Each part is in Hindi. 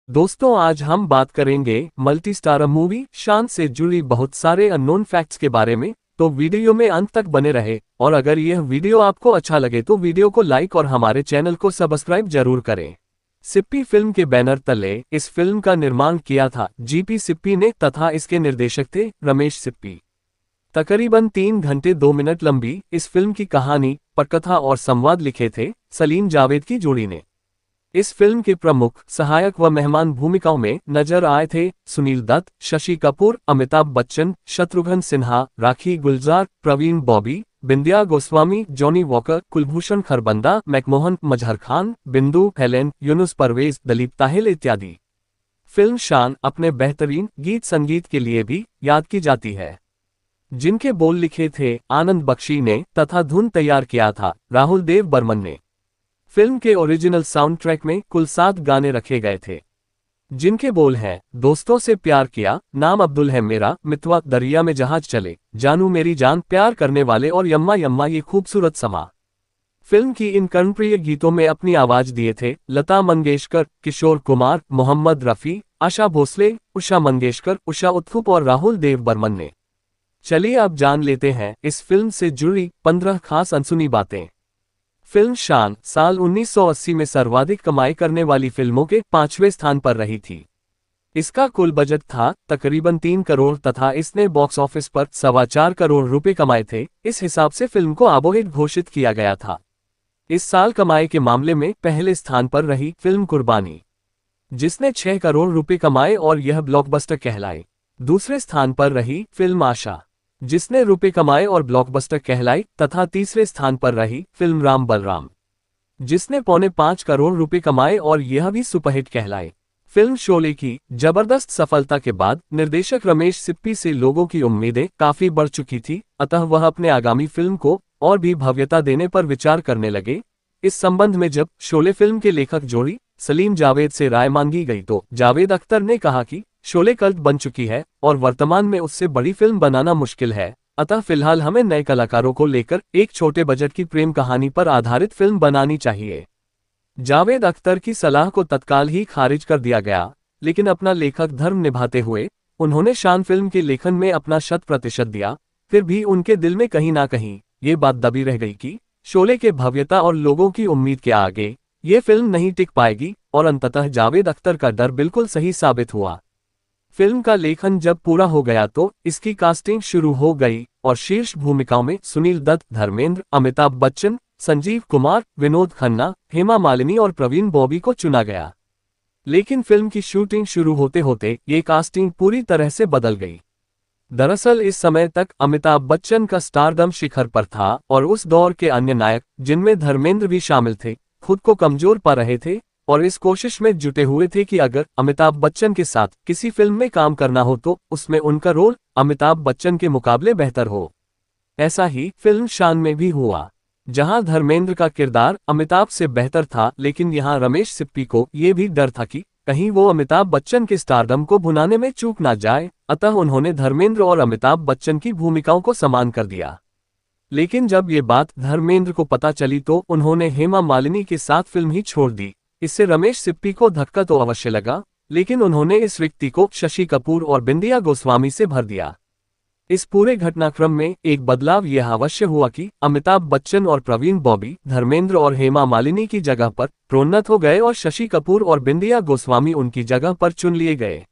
दोस्तों, आज हम बात करेंगे मल्टी स्टारर मूवी शान से जुड़ी बहुत सारे अननोन फैक्ट्स के बारे में। तो वीडियो में अंत तक बने रहे और अगर यह वीडियो आपको अच्छा लगे तो वीडियो को लाइक और हमारे चैनल को सब्सक्राइब जरूर करें। सिप्पी फिल्म के बैनर तले इस फिल्म का निर्माण किया था जीपी सिप्पी ने तथा इसके निर्देशक थे रमेश सिप्पी। तकरीबन 3 घंटे 2 मिनट लंबी इस फिल्म की कहानी, पटकथा और संवाद लिखे थे सलीम जावेद की जोड़ी ने। इस फिल्म के प्रमुख सहायक व मेहमान भूमिकाओं में नजर आए थे Sunil Dutt, Shashi Kapoor, Amitabh Bachchan, Shatrughan Sinha, Rakhee Gulzar, Parveen Babi, Bindiya Goswami, Johnny Walker, Kulbhushan Kharbanda, Macmohan, Mazhar Khan, Bindu, Helen, Yunus Parvez, Dalip Tahil इत्यादि। फिल्म शान अपने बेहतरीन गीत संगीत के लिए भी याद की जाती है, जिनके बोल लिखे थे आनंद बख्शी ने तथा धुन तैयार किया था राहुल देव बर्मन ने। फिल्म के ओरिजिनल साउंड ट्रैक में कुल 7 गाने रखे गए थे, जिनके बोल हैं दोस्तों से प्यार किया, नाम अब्दुल है मेरा, मितवा, दरिया में जहाज चले, जानू मेरी जान, प्यार करने वाले और यम्मा यम्मा ये खूबसूरत समा। फिल्म की इन कर्णप्रिय गीतों में अपनी आवाज दिए थे लता मंगेशकर, किशोर कुमार, मोहम्मद रफी, आशा भोसले, उषा मंगेशकर, उषा उत्थुप और राहुल देव बर्मन ने। चलिए अब जान लेते हैं इस फिल्म से जुड़ी 15 खास अनसुनी बातें। फिल्म शान साल 1980 में सर्वाधिक कमाई करने वाली फिल्मों के 5वें स्थान पर रही थी। इसका कुल बजट था तकरीबन 3 करोड़ तथा इसने बॉक्स ऑफिस पर 4.25 करोड़ रुपए कमाए थे। इस हिसाब से फिल्म को आबोहिट घोषित किया गया था। इस साल कमाई के मामले में पहले स्थान पर रही फिल्म कुर्बानी, जिसने 6 करोड़ रुपए कमाए और यह ब्लॉकबस्टर कहलाई। दूसरे स्थान पर रही फिल्म आशा, जिसने रुपए कमाए और ब्लॉकबस्टर कहलाई तथा तीसरे स्थान पर रही फिल्म राम बलराम, जिसने 4.25 करोड़ रुपए कमाए और यह भी सुपरहिट कहलाई। फिल्म शोले की जबरदस्त सफलता के बाद निर्देशक रमेश सिप्पी से लोगों की उम्मीदें काफी बढ़ चुकी थी, अतः वह अपने आगामी फिल्म को और भी भव्यता देने पर विचार करने लगे। इस संबंध में जब शोले फिल्म के लेखक जोड़ी सलीम जावेद से राय मांगी गई तो जावेद अख्तर ने कहा कि शोले कल्ट बन चुकी है और वर्तमान में उससे बड़ी फिल्म बनाना मुश्किल है, अतः फिलहाल हमें नए कलाकारों को लेकर एक छोटे बजट की प्रेम कहानी पर आधारित फिल्म बनानी चाहिए। जावेद अख्तर की सलाह को तत्काल ही खारिज कर दिया गया, लेकिन अपना लेखक धर्म निभाते हुए उन्होंने शान फिल्म के लेखन में अपना 100% दिया। फिर भी उनके दिल में कहीं ना कहीं ये बात दबी रह गई कि शोले के भव्यता और लोगों की उम्मीद के आगे ये फिल्म नहीं टिक पाएगी, और अंततः जावेद अख्तर का डर बिल्कुल सही साबित हुआ। फिल्म का लेखन जब पूरा हो गया तो इसकी कास्टिंग शुरू हो गई और शीर्ष भूमिकाओं में सुनील दत्त, धर्मेंद्र, अमिताभ बच्चन, संजीव कुमार, विनोद खन्ना, हेमा मालिनी और प्रवीण बॉबी को चुना गया। लेकिन फिल्म की शूटिंग शुरू होते होते ये कास्टिंग पूरी तरह से बदल गई। दरअसल इस समय तक अमिताभ बच्चन का स्टारडम शिखर पर था और उस दौर के अन्य नायक, जिनमें धर्मेंद्र भी शामिल थे, खुद को कमजोर पा रहे थे और इस कोशिश में जुटे हुए थे कि अगर अमिताभ बच्चन के साथ किसी फिल्म में काम करना हो तो उसमें उनका रोल अमिताभ बच्चन के मुकाबले बेहतर हो। ऐसा ही फिल्म शान में भी हुआ, जहां धर्मेंद्र का किरदार अमिताभ से बेहतर था, लेकिन यहां रमेश सिप्पी को यह भी डर था कि कहीं वो अमिताभ बच्चन के स्टारडम को भुनाने में चूक ना जाए, अतः उन्होंने धर्मेंद्र और अमिताभ बच्चन की भूमिकाओं को समान कर दिया। लेकिन जब ये बात धर्मेंद्र को पता चली तो उन्होंने हेमा मालिनी के साथ फिल्म ही छोड़ दी। इससे रमेश सिप्पी को धक्का तो अवश्य लगा, लेकिन उन्होंने इस रिक्ति को शशि कपूर और बिंदिया गोस्वामी से भर दिया। इस पूरे घटनाक्रम में एक बदलाव यह अवश्य हुआ कि अमिताभ बच्चन और प्रवीण बॉबी धर्मेंद्र और हेमा मालिनी की जगह पर प्रोन्नत हो गए और शशि कपूर और बिंदिया गोस्वामी उनकी जगह पर चुन लिए गए।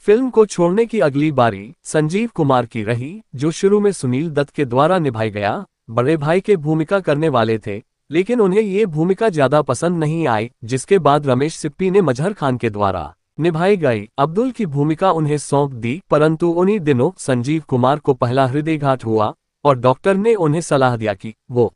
फिल्म को छोड़ने की अगली बारी संजीव कुमार की रही, जो शुरू में सुनील दत्त के द्वारा निभाई गया बड़े भाई के भूमिका करने वाले थे, लेकिन उन्हें ये भूमिका ज्यादा पसंद नहीं आई, जिसके बाद रमेश सिप्पी ने मजहर खान के द्वारा निभाई गई अब्दुल की भूमिका उन्हें सौंप दी। परंतु उन्हीं दिनों संजीव कुमार को पहला हृदयघात हुआ और डॉक्टर ने उन्हें सलाह दिया कि वो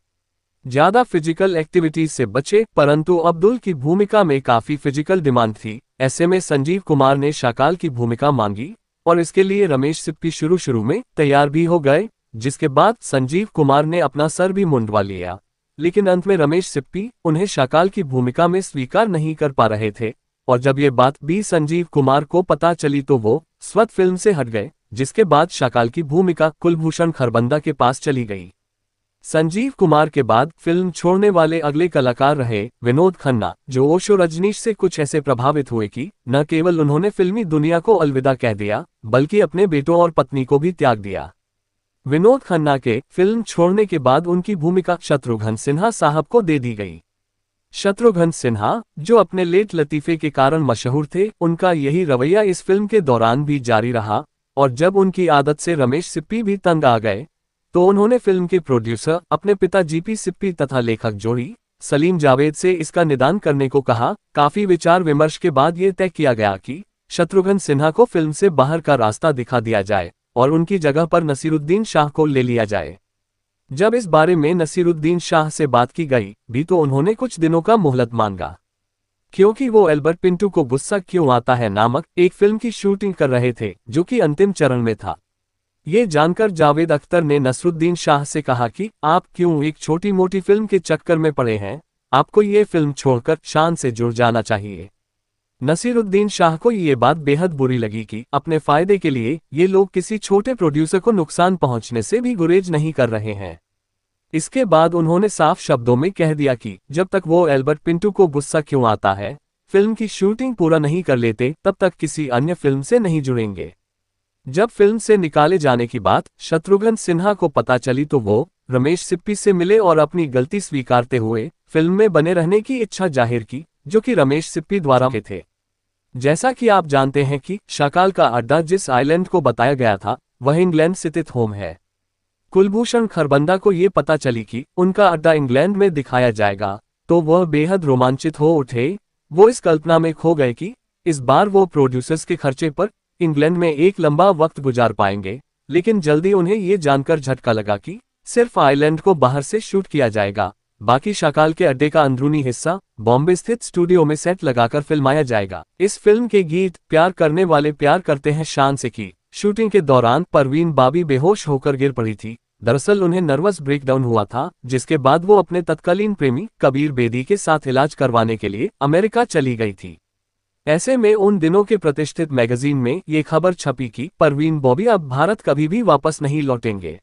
ज्यादा फिजिकल एक्टिविटीज से बचे, परंतु अब्दुल की भूमिका में काफी फिजिकल डिमांड थी। ऐसे में संजीव कुमार ने शाकाल की भूमिका मांगी और इसके लिए रमेश सिप्पी शुरू में तैयार भी हो गए, जिसके बाद संजीव कुमार ने अपना सर भी मुंडवा लिया। लेकिन अंत में रमेश सिप्पी उन्हें शाकाल की भूमिका में स्वीकार नहीं कर पा रहे थे, और जब ये बात भी संजीव कुमार को पता चली तो वो स्वत फिल्म से हट गए, जिसके बाद शाकाल की भूमिका कुलभूषण खरबंदा के पास चली गई। संजीव कुमार के बाद फिल्म छोड़ने वाले अगले कलाकार रहे विनोद खन्ना, जो ओशो रजनीश से कुछ ऐसे प्रभावित हुए कि न केवल उन्होंने फिल्मी दुनिया को अलविदा कह दिया, बल्कि अपने बेटों और पत्नी को भी त्याग दिया। विनोद खन्ना के फिल्म छोड़ने के बाद उनकी भूमिका शत्रुघ्न सिन्हा साहब को दे दी गई। शत्रुघ्न सिन्हा, जो अपने लेट लतीफे के कारण मशहूर थे, उनका यही रवैया इस फिल्म के दौरान भी जारी रहा, और जब उनकी आदत से रमेश सिप्पी भी तंग आ गए तो उन्होंने फिल्म के प्रोड्यूसर अपने पिता जीपी सिप्पी तथा लेखक जोड़ी सलीम जावेद से इसका निदान करने को कहा। काफी विचार विमर्श के बाद ये तय किया गया कि शत्रुघ्न सिन्हा को फिल्म से बाहर का रास्ता दिखा दिया जाए और उनकी जगह पर नसीरुद्दीन शाह को ले लिया जाए। जब इस बारे में नसीरुद्दीन शाह से बात की गई भी तो उन्होंने कुछ दिनों का मोहलत मांगा, क्योंकि वो एल्बर्ट पिंटू को गुस्सा क्यों आता है नामक एक फिल्म की शूटिंग कर रहे थे, जो कि अंतिम चरण में था। ये जानकर जावेद अख्तर ने नसरुद्दीन शाह से कहा कि आप क्यों एक छोटी मोटी फिल्म के चक्कर में पड़े हैं, आपको ये फिल्म छोड़कर शान से जुड़ जाना चाहिए। नसीरुद्दीन शाह को ये बात बेहद बुरी लगी कि अपने फायदे के लिए ये लोग किसी छोटे प्रोड्यूसर को नुकसान पहुंचने से भी गुरेज नहीं कर रहे हैं। इसके बाद उन्होंने साफ शब्दों में कह दिया कि जब तक वो एल्बर्ट पिंटू को गुस्सा क्यों आता है फिल्म की शूटिंग पूरा नहीं कर लेते, तब तक किसी अन्य फिल्म से नहीं जुड़ेंगे। जब फिल्म से निकाले जाने की बात शत्रुघ्न सिन्हा को पता चली तो वो रमेश सिप्पी से मिले और अपनी गलती स्वीकारते हुए फिल्म में बने रहने की इच्छा जाहिर की, जो कि रमेश सिप्पी द्वारा के थे। जैसा कि आप जानते हैं कि शाकाल का अड्डा जिस आइलैंड को बताया गया था वह इंग्लैंड स्थित होम है। कुलभूषण खरबंदा को ये पता चली कि उनका अड्डा इंग्लैंड में दिखाया जाएगा तो वह बेहद रोमांचित हो उठे। वो इस कल्पना में खो गए कि इस बार वो प्रोड्यूसर्स के खर्चे पर इंग्लैंड में एक लंबा वक्त गुजार पाएंगे, लेकिन जल्दी उन्हें ये जानकर झटका लगा कि सिर्फ आइलैंड को बाहर से शूट किया जाएगा, बाकी शाकाल के अड्डे का अंदरूनी हिस्सा बॉम्बे स्थित स्टूडियो में सेट लगाकर फिल्माया जाएगा। इस फिल्म के गीत प्यार करने वाले प्यार करते हैं शान से की शूटिंग के दौरान परवीन बाबी बेहोश होकर गिर पड़ी थी। दरअसल उन्हें नर्वस ब्रेकडाउन हुआ था, जिसके बाद वो अपने तत्कालीन प्रेमी कबीर बेदी के साथ इलाज करवाने के लिए अमेरिका चली गई थी। ऐसे में उन दिनों के प्रतिष्ठित मैगजीन में ये खबर छपी कि परवीन बॉबी अब भारत कभी भी वापस नहीं लौटेंगे।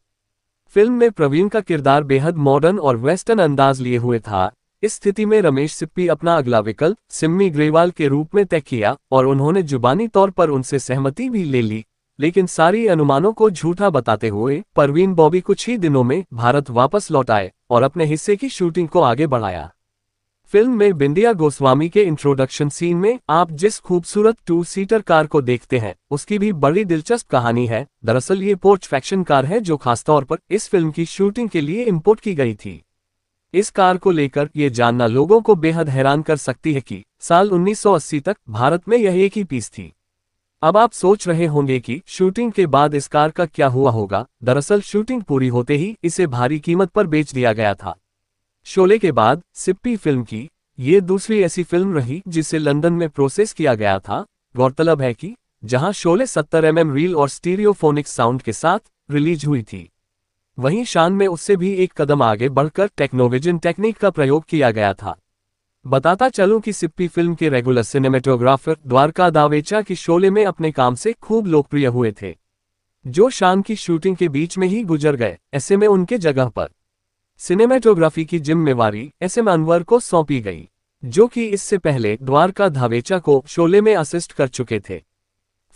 फिल्म में प्रवीण का किरदार बेहद मॉडर्न और वेस्टर्न अंदाज लिए हुए था। इस स्थिति में रमेश सिप्पी अपना अगला विकल्प सिम्मी ग्रेवाल के रूप में तय किया और उन्होंने जुबानी तौर पर उनसे सहमति भी ले ली, लेकिन सारी अनुमानों को झूठा बताते हुए परवीन बॉबी कुछ ही दिनों में भारत वापस लौट आए और अपने हिस्से की शूटिंग को आगे बढ़ाया। फिल्म में बिंदिया गोस्वामी के इंट्रोडक्शन सीन में आप जिस खूबसूरत 2 सीटर कार को देखते हैं उसकी भी बड़ी दिलचस्प कहानी है। दरअसल ये पोर्च फैक्शन कार है जो खासतौर पर इस फिल्म की शूटिंग के लिए इंपोर्ट की गई थी। इस कार को लेकर ये जानना लोगों को बेहद हैरान कर सकती है कि साल 1980 तक भारत में यह एक ही पीस थी। अब आप सोच रहे होंगे कि शूटिंग के बाद इस कार का क्या हुआ होगा। दरअसल शूटिंग पूरी होते ही इसे भारी कीमत पर बेच दिया गया था। शोले के बाद सिप्पी फिल्म की ये दूसरी ऐसी फिल्म रही जिसे लंदन में प्रोसेस किया गया था। गौरतलब है कि जहां शोले 70 mm रील और स्टीरियोफोनिक साउंड के साथ रिलीज हुई थी, वहीं शान में उससे भी एक कदम आगे बढ़कर टेक्नोविजन टेक्निक का प्रयोग किया गया था। बताता चलूं कि सिप्पी फिल्म के रेगुलर सिनेमेटोग्राफर द्वारका दावेचा की शोले में अपने काम से खूब लोकप्रिय हुए थे, जो शान की शूटिंग के बीच में ही गुजर गए। ऐसे में उनके जगह पर सिनेमेटोग्राफी की जिम्मेवारी SM अनवर को सौंपी गई, जो कि इससे पहले द्वारका धावेचा को शोले में असिस्ट कर चुके थे।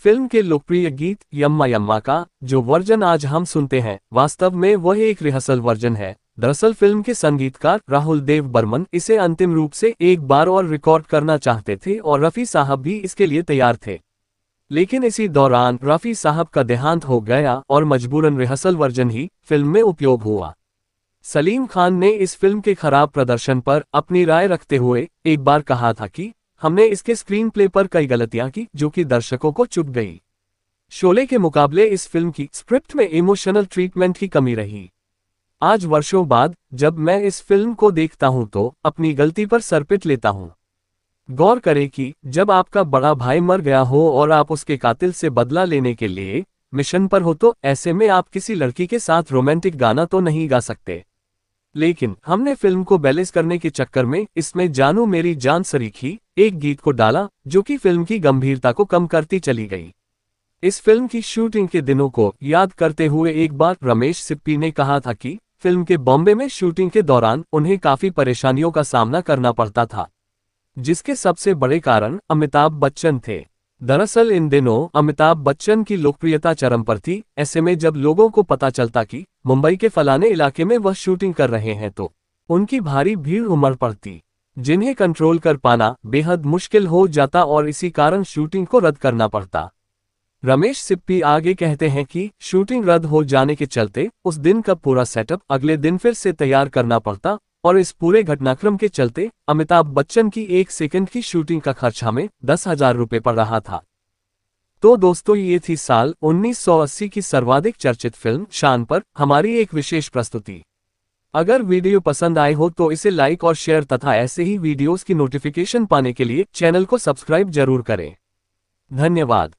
फिल्म के लोकप्रिय गीत यम्मा यम्मा का जो वर्जन आज हम सुनते हैं, वास्तव में वह एक रिहर्सल वर्जन है। दरअसल फिल्म के संगीतकार राहुल देव बर्मन इसे अंतिम रूप से एक बार और रिकॉर्ड करना चाहते थे और रफ़ी साहब भी इसके लिए तैयार थे, लेकिन इसी दौरान रफ़ी साहब का देहांत हो गया और मजबूरन रिहर्सल वर्जन ही फिल्म में उपयोग हुआ। सलीम खान ने इस फिल्म के खराब प्रदर्शन पर अपनी राय रखते हुए एक बार कहा था कि हमने इसके स्क्रीन प्ले पर कई गलतियां की जो कि दर्शकों को चुभ गई। शोले के मुकाबले इस फिल्म की स्क्रिप्ट में इमोशनल ट्रीटमेंट की कमी रही। आज वर्षों बाद जब मैं इस फिल्म को देखता हूं तो अपनी गलती पर सर पिट लेता हूं। गौर करें कि जब आपका बड़ा भाई मर गया हो और आप उसके कातिल से बदला लेने के लिए मिशन पर हो तो ऐसे में आप किसी लड़की के साथ रोमांटिक गाना तो नहीं गा सकते, लेकिन हमने फिल्म को बैलेंस करने के चक्कर में इसमें जानू मेरी जान सरीखी एक गीत को डाला जो कि फिल्म की गंभीरता को कम करती चली गई। इस फिल्म की शूटिंग के दिनों को याद करते हुए एक बार रमेश सिप्पी ने कहा था कि फिल्म के बॉम्बे में शूटिंग के दौरान उन्हें काफी परेशानियों का सामना करना पड़ता था, जिसके सबसे बड़े कारण अमिताभ बच्चन थे। दरअसल इन दिनों अमिताभ बच्चन की लोकप्रियता चरम पर थी। ऐसे में जब लोगों को पता चलता कि मुंबई के फलाने इलाके में वह शूटिंग कर रहे हैं तो उनकी भारी भीड़ उमड़ पड़ती, जिन्हें कंट्रोल कर पाना बेहद मुश्किल हो जाता और इसी कारण शूटिंग को रद्द करना पड़ता। रमेश सिप्पी आगे कहते हैं कि शूटिंग रद्द हो जाने के चलते उस दिन का पूरा सेटअप अगले दिन फिर से तैयार करना पड़ता और इस पूरे घटनाक्रम के चलते अमिताभ बच्चन की 1 सेकंड की शूटिंग का खर्च हमें 10,000 रुपये पड़ रहा था। तो दोस्तों, ये थी साल 1980 की सर्वाधिक चर्चित फिल्म शान पर हमारी एक विशेष प्रस्तुति। अगर वीडियो पसंद आए हो तो इसे लाइक और शेयर तथा ऐसे ही वीडियोस की नोटिफिकेशन पाने के लिए चैनल को सब्सक्राइब जरूर करें। धन्यवाद।